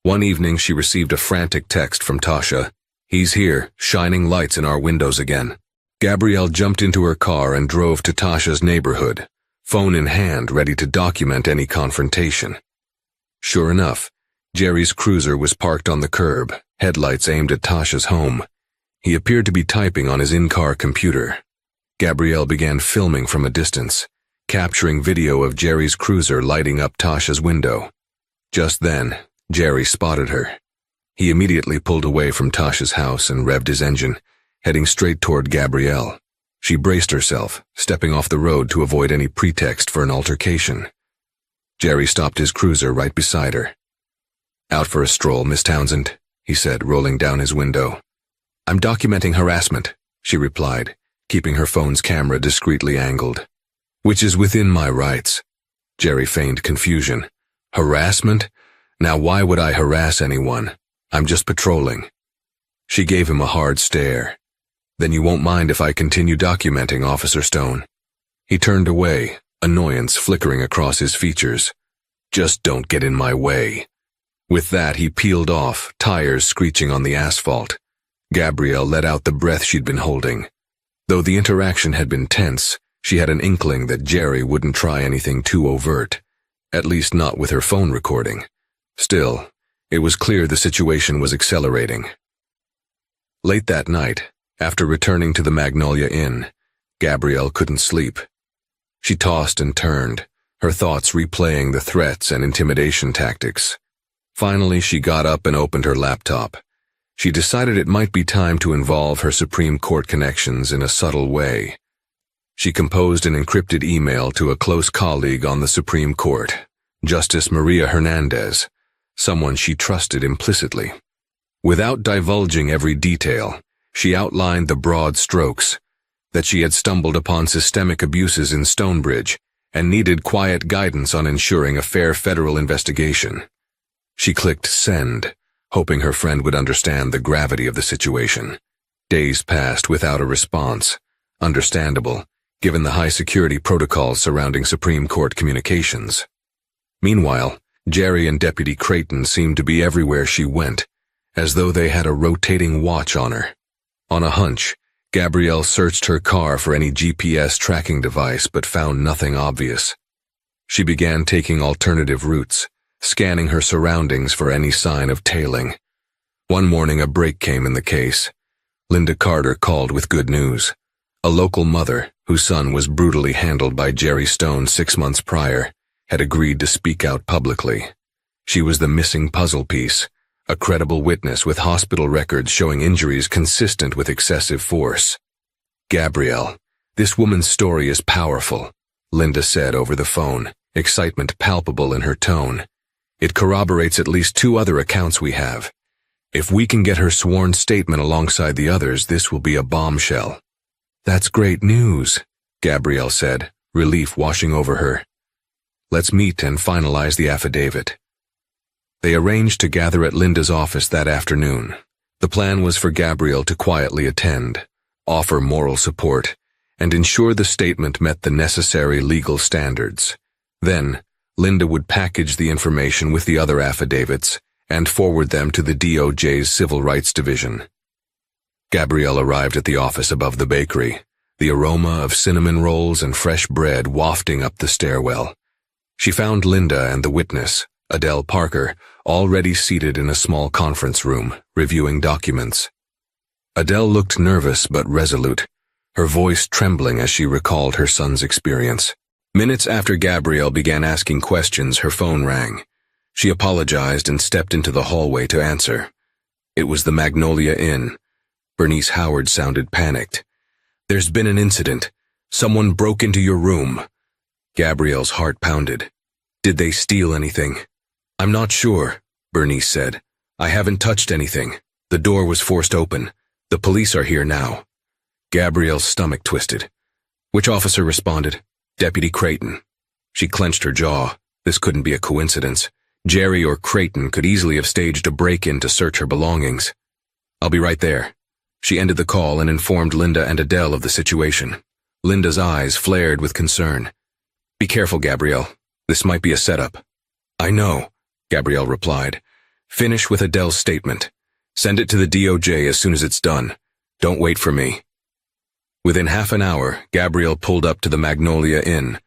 One evening she received a frantic text from Tasha. He's here, shining lights in our windows again. Gabrielle jumped into her car and drove to Tasha's neighborhood, phone in hand ready to document any confrontation. Sure enough, Jerry's cruiser was parked on the curb, headlights aimed at Tasha's home. He appeared to be typing on his in-car computer. Gabrielle began filming from a distance, capturing video of Jerry's cruiser lighting up Tasha's window. Just then, Jerry spotted her. He immediately pulled away from Tasha's house and revved his engine, heading straight toward Gabrielle. She braced herself, stepping off the road to avoid any pretext for an altercation. Jerry stopped his cruiser right beside her. Out for a stroll, Miss Townsend, he said, rolling down his window. I'm documenting harassment, she replied, keeping her phone's camera discreetly angled. Which is within my rights. Jerry feigned confusion. Harassment? Now why would I harass anyone? I'm just patrolling. She gave him a hard stare. Then you won't mind if I continue documenting, Officer Stone. He turned away, annoyance flickering across his features. Just don't get in my way. With that, he peeled off, tires screeching on the asphalt. Gabrielle let out the breath she'd been holding. Though the interaction had been tense, she had an inkling that Jerry wouldn't try anything too overt, at least not with her phone recording. Still, it was clear the situation was accelerating. Late that night, after returning to the Magnolia Inn, Gabrielle couldn't sleep. She tossed and turned, her thoughts replaying the threats and intimidation tactics. Finally, she got up and opened her laptop. She decided it might be time to involve her Supreme Court connections in a subtle way. She composed an encrypted email to a close colleague on the Supreme Court, Justice Maria Hernandez, someone she trusted implicitly. Without divulging every detail, she outlined the broad strokes, that she had stumbled upon systemic abuses in Stonebridge and needed quiet guidance on ensuring a fair federal investigation. She clicked send, hoping her friend would understand the gravity of the situation. Days passed without a response. Understandable, given the high security protocols surrounding Supreme Court communications. Meanwhile, Jerry and Deputy Creighton seemed to be everywhere she went, as though they had a rotating watch on her. On a hunch, Gabrielle searched her car for any GPS tracking device but found nothing obvious. She began taking alternative routes, scanning her surroundings for any sign of tailing. One morning a break came in the case. Linda Carter called with good news. A local mother, whose son was brutally handled by Jerry Stone 6 months prior, had agreed to speak out publicly. She was the missing puzzle piece, a credible witness with hospital records showing injuries consistent with excessive force. "Gabrielle, this woman's story is powerful," Linda said over the phone, excitement palpable in her tone. "It corroborates at least 2 other accounts we have. If we can get her sworn statement alongside the others, this will be a bombshell." "That's great news," Gabrielle said, relief washing over her. "Let's meet and finalize the affidavit." They arranged to gather at Linda's office that afternoon. The plan was for Gabrielle to quietly attend, offer moral support, and ensure the statement met the necessary legal standards. Then, Linda would package the information with the other affidavits and forward them to the DOJ's Civil Rights Division. Gabrielle arrived at the office above the bakery, the aroma of cinnamon rolls and fresh bread wafting up the stairwell. She found Linda and the witness, Adele Parker, already seated in a small conference room, reviewing documents. Adele looked nervous but resolute, her voice trembling as she recalled her son's experience. Minutes after Gabrielle began asking questions, her phone rang. She apologized and stepped into the hallway to answer. It was the Magnolia Inn. Bernice Howard sounded panicked. "There's been an incident. Someone broke into your room." Gabrielle's heart pounded. "Did they steal anything?" "I'm not sure," Bernice said. "I haven't touched anything. The door was forced open. The police are here now." Gabrielle's stomach twisted. "Which officer responded?" "Deputy Creighton." She clenched her jaw. This couldn't be a coincidence. Jerry or Creighton could easily have staged a break-in to search her belongings. "I'll be right there." She ended the call and informed Linda and Adele of the situation. Linda's eyes flared with concern. "Be careful, Gabrielle. This might be a setup." "I know," Gabrielle replied. "Finish with Adele's statement. Send it to the DOJ as soon as it's done. Don't wait for me." Within half an hour, Gabrielle pulled up to the Magnolia Inn.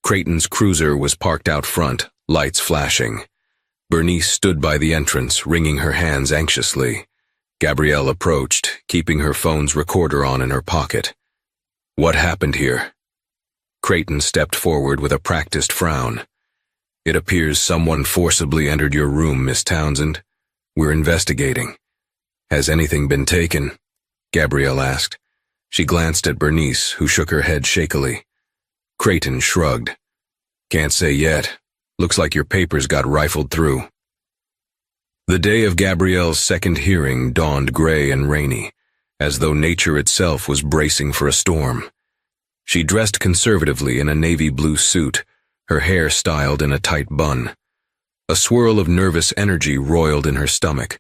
Creighton's cruiser was parked out front, lights flashing. Bernice stood by the entrance, wringing her hands anxiously. Gabrielle approached, keeping her phone's recorder on in her pocket. "What happened here?" Creighton stepped forward with a practiced frown. "It appears someone forcibly entered your room, Miss Townsend. We're investigating." "Has anything been taken?" Gabrielle asked. She glanced at Bernice, who shook her head shakily. Creighton shrugged. "Can't say yet. Looks like your papers got rifled through." The day of Gabrielle's second hearing dawned gray and rainy, as though nature itself was bracing for a storm. She dressed conservatively in a navy blue suit, her hair styled in a tight bun. A swirl of nervous energy roiled in her stomach,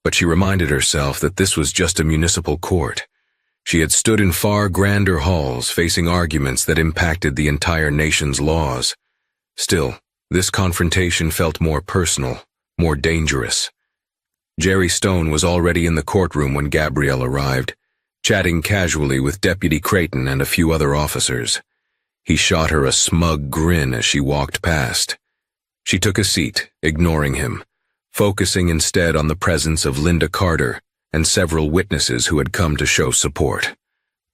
but she reminded herself that this was just a municipal court. She had stood in far grander halls facing arguments that impacted the entire nation's laws. Still, this confrontation felt more personal, more dangerous. Jerry Stone was already in the courtroom when Gabrielle arrived, chatting casually with Deputy Creighton and a few other officers. He shot her a smug grin as she walked past. She took a seat, ignoring him, focusing instead on the presence of Linda Carter, and several witnesses who had come to show support.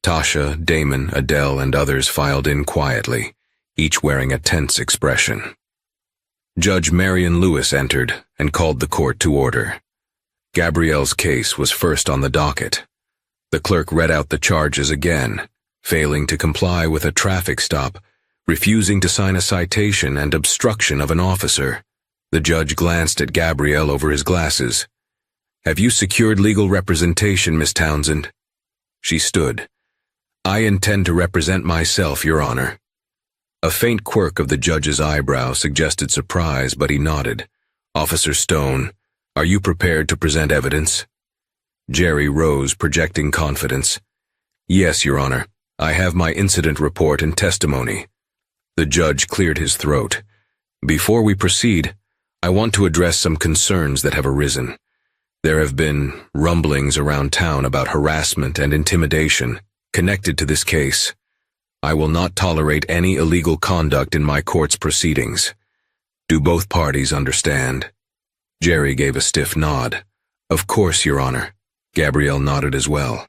Tasha, Damon, Adele, and others filed in quietly, each wearing a tense expression. Judge Marion Lewis entered and called the court to order. Gabrielle's case was first on the docket. The clerk read out the charges again, failing to comply with a traffic stop, refusing to sign a citation, and obstruction of an officer. The judge glanced at Gabrielle over his glasses. "Have you secured legal representation, Miss Townsend?" She stood. "I intend to represent myself, Your Honor." A faint quirk of the judge's eyebrow suggested surprise, but he nodded. "Officer Stone, are you prepared to present evidence?" Jerry rose, projecting confidence. "Yes, Your Honor. I have my incident report and testimony." The judge cleared his throat. "Before we proceed, I want to address some concerns that have arisen. There have been rumblings around town about harassment and intimidation connected to this case. I will not tolerate any illegal conduct in my court's proceedings. Do both parties understand?" Jerry gave a stiff nod. "Of course, Your Honor." Gabrielle nodded as well.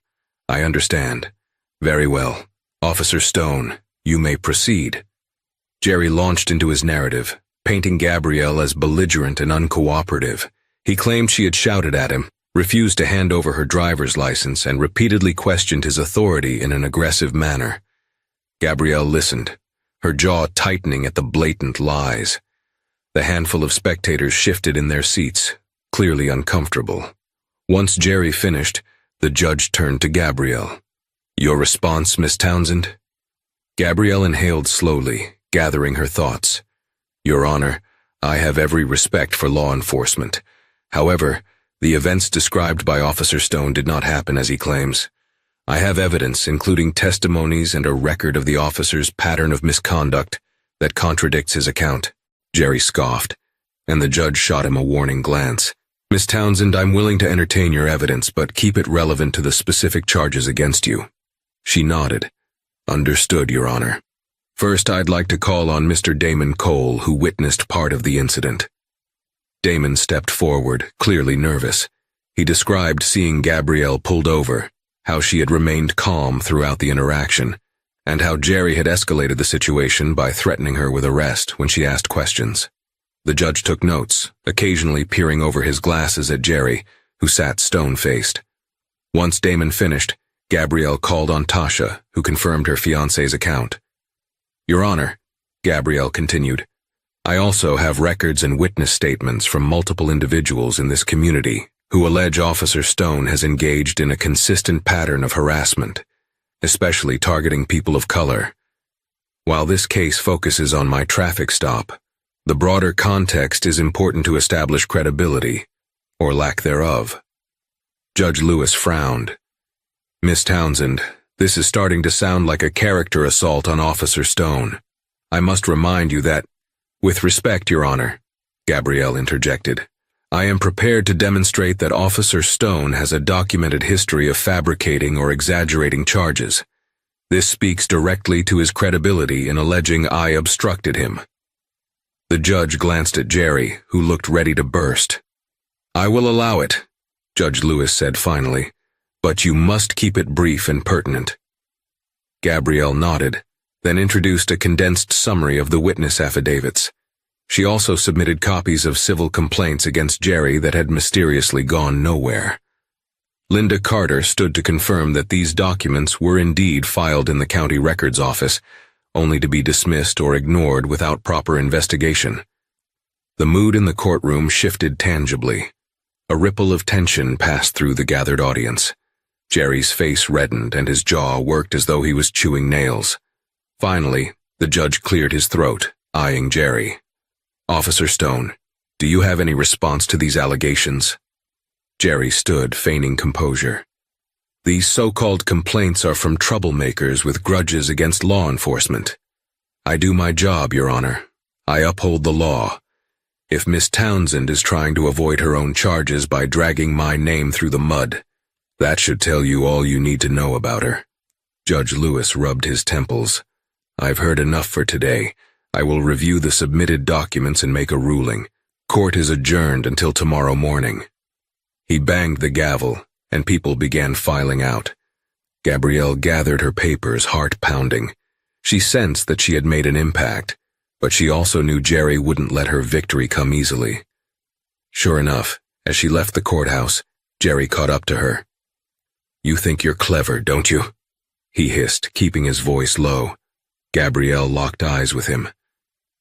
"I understand. Very well. Officer Stone, you may proceed." Jerry launched into his narrative, painting Gabrielle as belligerent and uncooperative. He claimed she had shouted at him, refused to hand over her driver's license, and repeatedly questioned his authority in an aggressive manner. Gabrielle listened, her jaw tightening at the blatant lies. The handful of spectators shifted in their seats, clearly uncomfortable. Once Jerry finished, the judge turned to Gabrielle. "Your response, Miss Townsend?" Gabrielle inhaled slowly, gathering her thoughts. "Your Honor, I have every respect for law enforcement. However, the events described by Officer Stone did not happen as he claims. I have evidence, including testimonies and a record of the officer's pattern of misconduct, that contradicts his account." Jerry scoffed, and the judge shot him a warning glance. "Miss Townsend, I'm willing to entertain your evidence, but keep it relevant to the specific charges against you." She nodded. "Understood, Your Honor. First, I'd like to call on Mr. Damon Cole, who witnessed part of the incident." Damon stepped forward, clearly nervous. He described seeing Gabrielle pulled over, how she had remained calm throughout the interaction, and how Jerry had escalated the situation by threatening her with arrest when she asked questions. The judge took notes, occasionally peering over his glasses at Jerry, who sat stone-faced. Once Damon finished, Gabrielle called on Tasha, who confirmed her fiancé's account. "Your Honor," Gabrielle continued, "I also have records and witness statements from multiple individuals in this community who allege Officer Stone has engaged in a consistent pattern of harassment, especially targeting people of color. While this case focuses on my traffic stop, the broader context is important to establish credibility, or lack thereof." Judge Lewis frowned. "Miss Townsend, this is starting to sound like a character assault on Officer Stone. I must remind you that—" "With respect, Your Honor," Gabrielle interjected, "I am prepared to demonstrate that Officer Stone has a documented history of fabricating or exaggerating charges. This speaks directly to his credibility in alleging I obstructed him." The judge glanced at Jerry, who looked ready to burst. "I will allow it," Judge Lewis said finally, "but you must keep it brief and pertinent." Gabrielle nodded, then introduced a condensed summary of the witness affidavits. She also submitted copies of civil complaints against Jerry that had mysteriously gone nowhere. Linda Carter stood to confirm that these documents were indeed filed in the county records office, only to be dismissed or ignored without proper investigation. The mood in the courtroom shifted tangibly. A ripple of tension passed through the gathered audience. Jerry's face reddened and his jaw worked as though he was chewing nails. Finally, the judge cleared his throat, eyeing Jerry. "Officer Stone, do you have any response to these allegations?" Jerry stood, feigning composure. "These so-called complaints are from troublemakers with grudges against law enforcement. I do my job, Your Honor. I uphold the law. If Miss Townsend is trying to avoid her own charges by dragging my name through the mud, that should tell you all you need to know about her." Judge Lewis rubbed his temples. "I've heard enough for today. I will review the submitted documents and make a ruling. Court is adjourned until tomorrow morning." He banged the gavel, and people began filing out. Gabrielle gathered her papers, heart pounding. She sensed that she had made an impact, but she also knew Jerry wouldn't let her victory come easily. Sure enough, as she left the courthouse, Jerry caught up to her. "You think you're clever, don't you?" he hissed, keeping his voice low. Gabrielle locked eyes with him.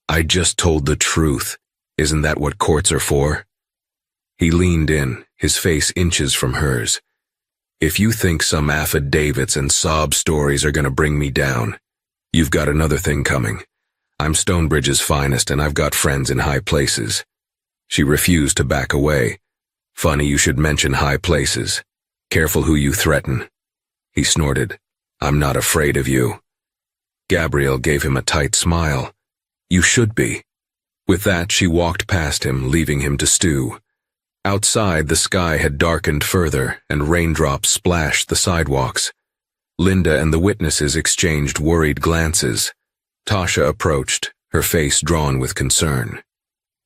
"I just told the truth. Isn't that what courts are for?" He leaned in, his face inches from hers. "If you think some affidavits and sob stories are going to bring me down, you've got another thing coming. I'm Stonebridge's finest, and I've got friends in high places." She refused to back away. "Funny you should mention high places. Careful who you threaten." He snorted. "I'm not afraid of you." Gabrielle gave him a tight smile. "You should be." With that, she walked past him, leaving him to stew. Outside, the sky had darkened further, and raindrops splashed the sidewalks. Linda and the witnesses exchanged worried glances. Tasha approached, her face drawn with concern.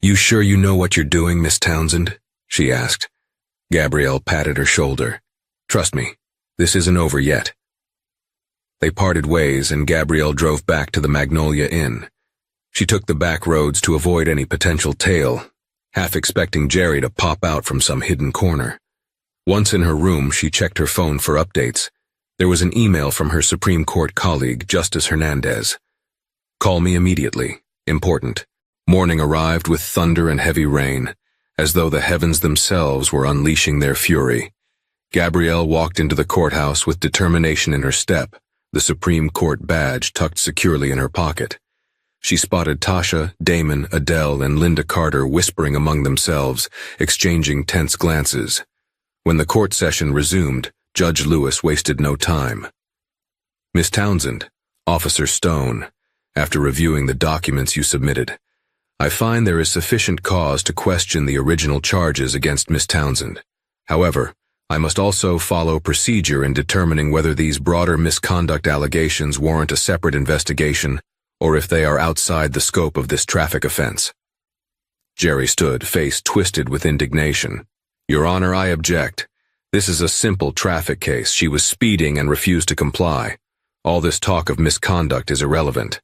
"You sure you know what you're doing, Miss Townsend?" she asked. Gabrielle patted her shoulder. "Trust me, this isn't over yet." They parted ways, and Gabrielle drove back to the Magnolia Inn. She took the back roads to avoid any potential tail, half expecting Jerry to pop out from some hidden corner. Once in her room, she checked her phone for updates. There was an email from her Supreme Court colleague, Justice Hernandez. "Call me immediately. Important." Morning arrived with thunder and heavy rain, as though the heavens themselves were unleashing their fury. Gabrielle walked into the courthouse with determination in her step, the Supreme Court badge tucked securely in her pocket. She spotted Tasha, Damon, Adele, and Linda Carter whispering among themselves, exchanging tense glances. When the court session resumed, Judge Lewis wasted no time. "Miss Townsend, Officer Stone, after reviewing the documents you submitted, I find there is sufficient cause to question the original charges against Miss Townsend. However, I must also follow procedure in determining whether these broader misconduct allegations warrant a separate investigation or if they are outside the scope of this traffic offense." Jerry stood, face twisted with indignation. "Your Honor, I object. This is a simple traffic case. She was speeding and refused to comply. All this talk of misconduct is irrelevant."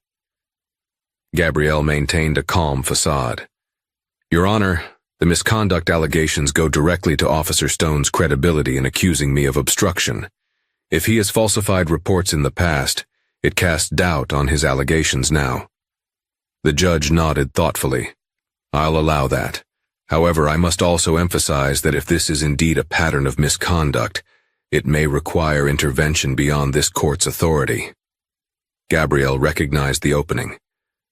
Gabrielle maintained a calm facade. "Your Honor, the misconduct allegations go directly to Officer Stone's credibility in accusing me of obstruction. If he has falsified reports in the past, it casts doubt on his allegations now." The judge nodded thoughtfully. "I'll allow that. However, I must also emphasize that if this is indeed a pattern of misconduct, it may require intervention beyond this court's authority." Gabrielle recognized the opening.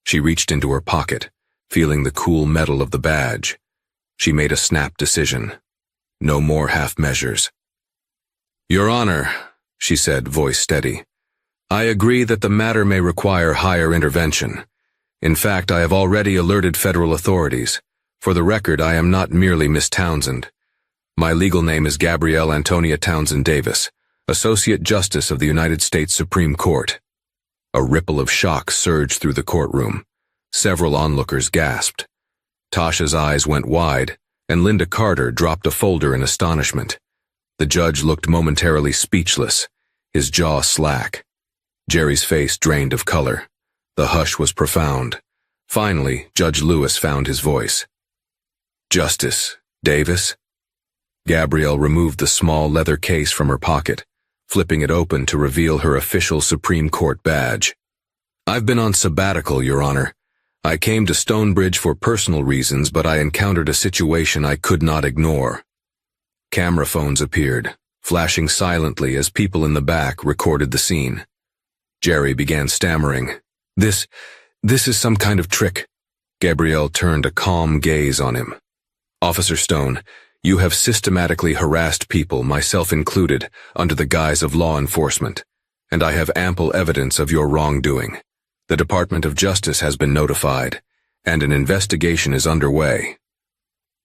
She reached into her pocket, feeling the cool metal of the badge. She made a snap decision. No more half measures. "Your Honor," she said, voice steady, "I agree that the matter may require higher intervention. In fact, I have already alerted federal authorities. For the record, I am not merely Miss Townsend. My legal name is Gabrielle Antonia Townsend Davis, Associate Justice of the United States Supreme Court." A ripple of shock surged through the courtroom. Several onlookers gasped. Tasha's eyes went wide, and Linda Carter dropped a folder in astonishment. The judge looked momentarily speechless, his jaw slack. Jerry's face drained of color. The hush was profound. Finally, Judge Lewis found his voice. "Justice Davis?" Gabrielle removed the small leather case from her pocket, flipping it open to reveal her official Supreme Court badge. "I've been on sabbatical, Your Honor. I came to Stonebridge for personal reasons, but I encountered a situation I could not ignore." Camera phones appeared, flashing silently as people in the back recorded the scene. Jerry began stammering. This is some kind of trick." Gabrielle turned a calm gaze on him. "Officer Stone, you have systematically harassed people, myself included, under the guise of law enforcement, and I have ample evidence of your wrongdoing. The Department of Justice has been notified, and an investigation is underway."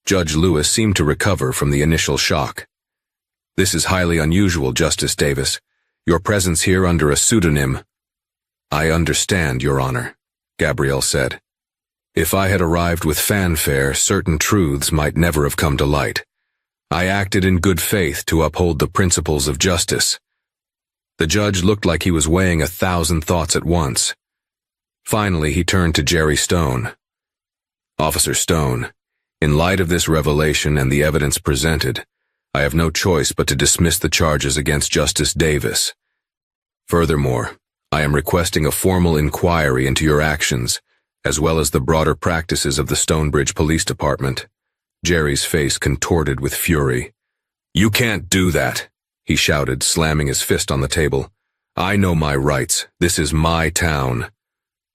Judge Lewis seemed to recover from the initial shock. "This is highly unusual, Justice Davis. Your presence here under a pseudonym—" "I understand, Your Honor," Gabrielle said. "If I had arrived with fanfare, certain truths might never have come to light. I acted in good faith to uphold the principles of justice. The judge looked like he was weighing 1,000 thoughts at once. Finally, he turned to Jerry Stone. Officer Stone, in light of this revelation and the evidence presented, I have no choice but to dismiss the charges against Justice Davis. Furthermore, I am requesting a formal inquiry into your actions, as well as the broader practices of the Stonebridge Police Department. Jerry's face contorted with fury. You can't do that, he shouted, slamming his fist on the table. I know my rights. This is my town.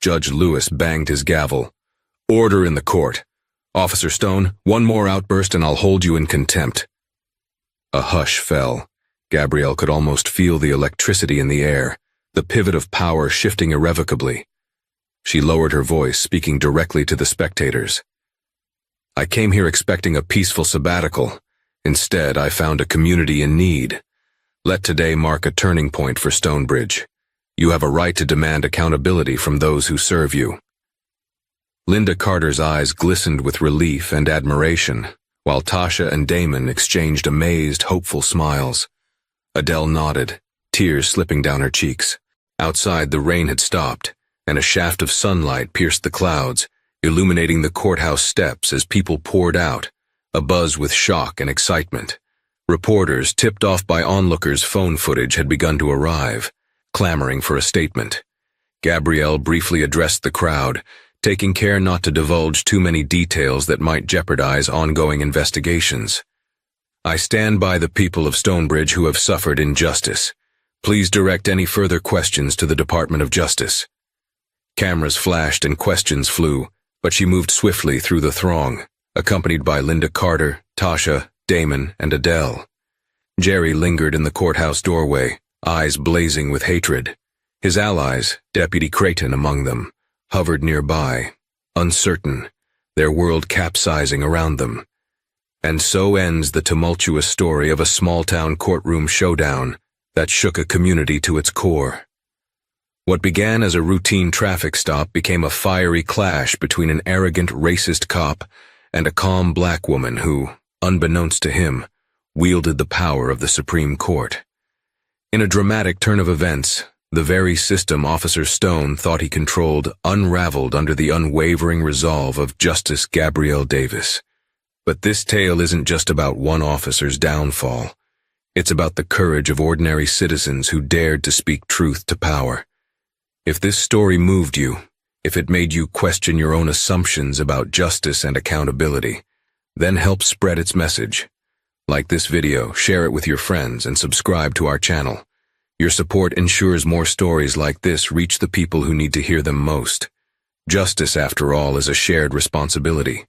Judge Lewis banged his gavel. Order in the court. Officer Stone, one more outburst and I'll hold you in contempt. A hush fell. Gabrielle could almost feel the electricity in the air, the pivot of power shifting irrevocably. She lowered her voice, speaking directly to the spectators. I came here expecting a peaceful sabbatical. Instead, I found a community in need. Let today mark a turning point for Stonebridge. You have a right to demand accountability from those who serve you. Linda Carter's eyes glistened with relief and admiration, while Tasha and Damon exchanged amazed, hopeful smiles. Adele nodded, tears slipping down her cheeks. Outside, the rain had stopped, and a shaft of sunlight pierced the clouds, illuminating the courthouse steps as people poured out, abuzz with shock and excitement. Reporters, tipped off by onlookers' phone footage, had begun to arrive, clamoring for a statement. Gabrielle briefly addressed the crowd, taking care not to divulge too many details that might jeopardize ongoing investigations. I stand by the people of Stonebridge who have suffered injustice. Please direct any further questions to the Department of Justice. Cameras flashed and questions flew, but she moved swiftly through the throng, accompanied by Linda Carter, Tasha, Damon, and Adele. Jerry lingered in the courthouse doorway, eyes blazing with hatred. His allies, Deputy Creighton among them, hovered nearby, uncertain, their world capsizing around them. And so ends the tumultuous story of a small-town courtroom showdown that shook a community to its core. What began as a routine traffic stop became a fiery clash between an arrogant, racist cop and a calm black woman who, unbeknownst to him, wielded the power of the Supreme Court. In a dramatic turn of events, the very system Officer Stone thought he controlled unraveled under the unwavering resolve of Justice Gabrielle Davis. But this tale isn't just about one officer's downfall. It's about the courage of ordinary citizens who dared to speak truth to power. If this story moved you, if it made you question your own assumptions about justice and accountability, then help spread its message. Like this video, share it with your friends, and subscribe to our channel. Your support ensures more stories like this reach the people who need to hear them most. Justice, after all, is a shared responsibility.